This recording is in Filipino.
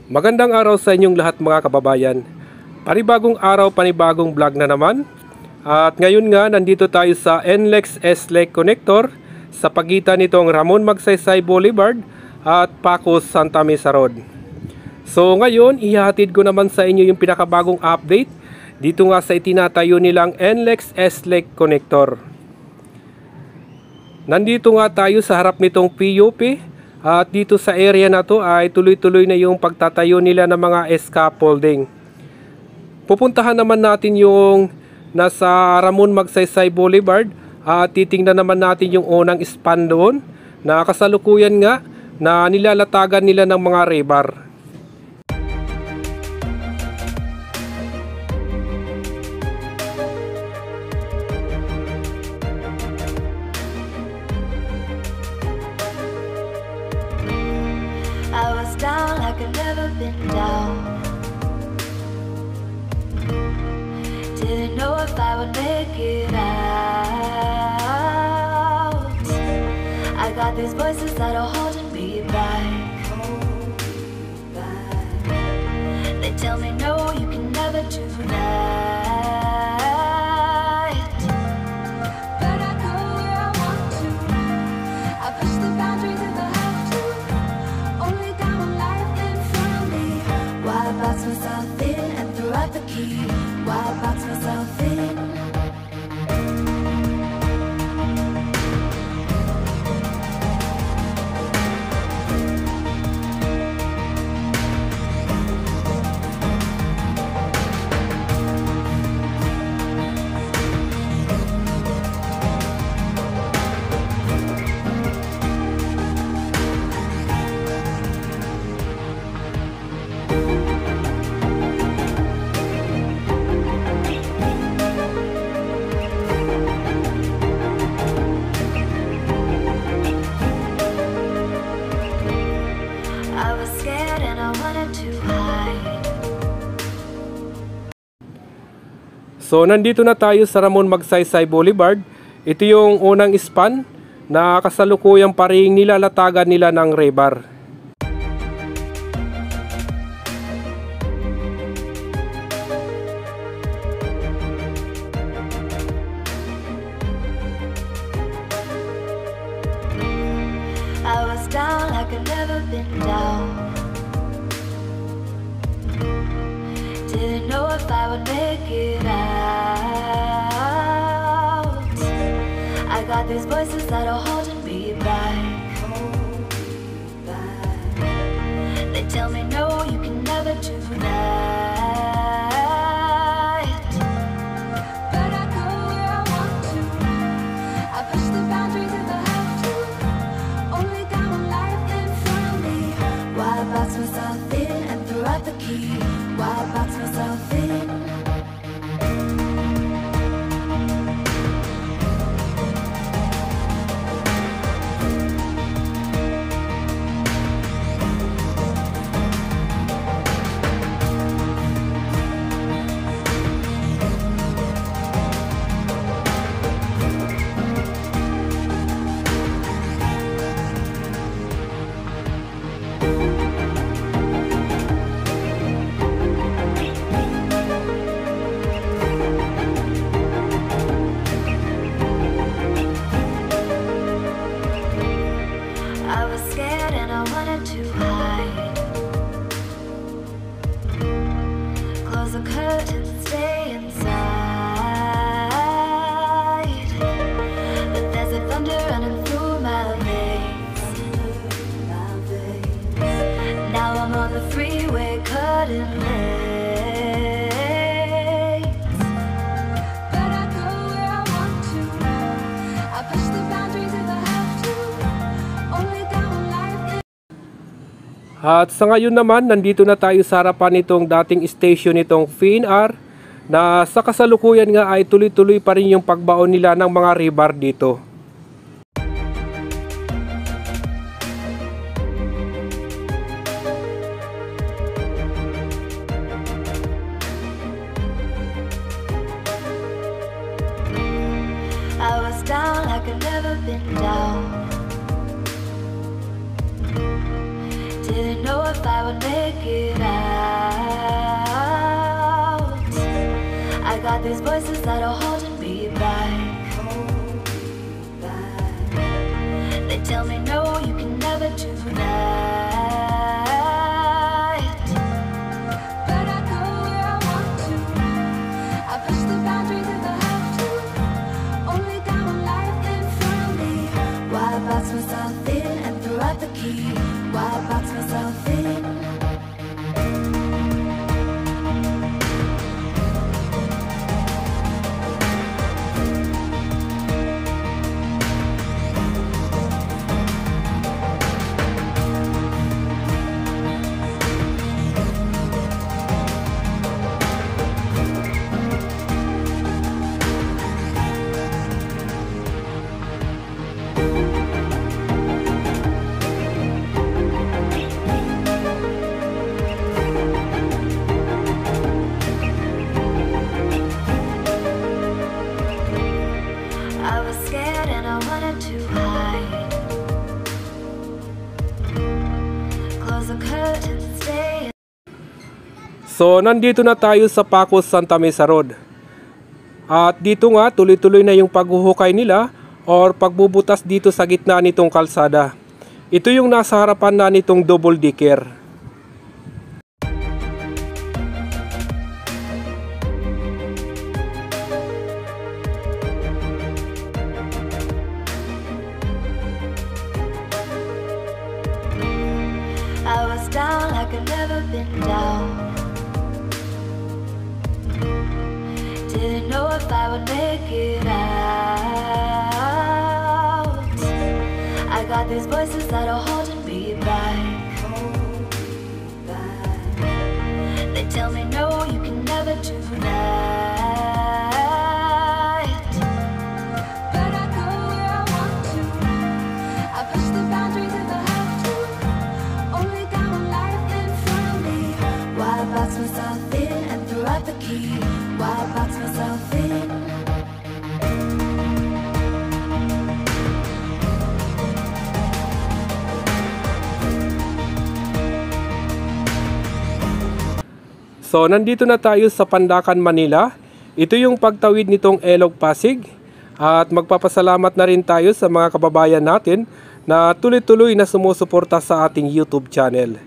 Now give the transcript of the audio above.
Magandang araw sa inyong lahat mga kababayan. Panibagong araw, panibagong vlog na naman. At ngayon nga, nandito tayo sa NLEX S-Lake Connector sa pagitan nitong Ramon Magsaysay Boulevard at Pacos Santa Mesa Road. So ngayon, ihahatid ko naman sa inyo yung pinakabagong update dito nga sa itinatayo nilang NLEX S-Lake Connector. Nandito nga tayo sa harap nitong PUP. At dito sa area na to ay tuloy-tuloy na yung pagtatayo nila ng mga scaffolding. Pupuntahan naman natin yung nasa Ramon Magsaysay Boulevard at titingnan naman natin yung unang span doon na kasalukuyan nga na nilalatagan nila ng mga rebar. I was down like I've never been down. Didn't know if I would make it out. I got these voices that are holding me back. They tell me no, you can never do that. But I go where I want to. I push the boundaries if I have to. Only got one life in front of me. Why box myself in and throw out the key? Why box myself in? I was scared and I wanted to hide. So nandito na tayo sa Ramon Magsaysay Boulevard. Ito yung unang span na kasalukuyang pa ring nilalatagan nila ng rebar. I was down like I've never been down. Didn't know if I would make it out. I got these voices that are holding me back. They tell me no, you can never do that. But I go where I want to. I push the boundaries if I have to. Only got one life in front of me. Why box myself in and throw out the key? Why box myself in? I was scared and I wanted to hide. Close the curtains and stay inside. But there's a thunder running through my veins. Now I'm on the freeway cutting lanes. But I go where I want to. I push the boundaries if I have to. Only got one life in. At sa ngayon naman, nandito na tayo sa harapan nitong dating station nitong PNR na sa kasalukuyan nga ay tuloy-tuloy pa rin yung pagbaon nila ng mga rebar dito. I was down like I've never been down. Didn't know if would make it out. I got these voices that are holding me back. They tell me no, you can never do that. But I go where I want to. I push the boundaries if I have to. Only down on life in front of me. Why box myself in and throw out the key? Why box myself in? I was scared and I wanted to hide. Close the curtains, stay. So nandito na tayo sa Pacos Santa Mesa Road. At dito nga tuloy-tuloy na yung paghuhukay nila or pagbubutas dito sa gitna nitong kalsada. Ito yung nasa harapan na nitong double decker. I was down like I've never been down. Didn't know if I would make it out. I got these voices that are holding me back. They tell me no, you can never do that. But I go where I want to. I push the boundaries if I have to. Only down on life in front of me. Why box myself in and throw out the key? Why box myself in? So nandito na tayo sa Pandacan, Manila. Ito yung pagtawid nitong Elog Pasig. At magpapasalamat na rin tayo sa mga kababayan natin na tuloy-tuloy na sumusuporta sa ating YouTube channel.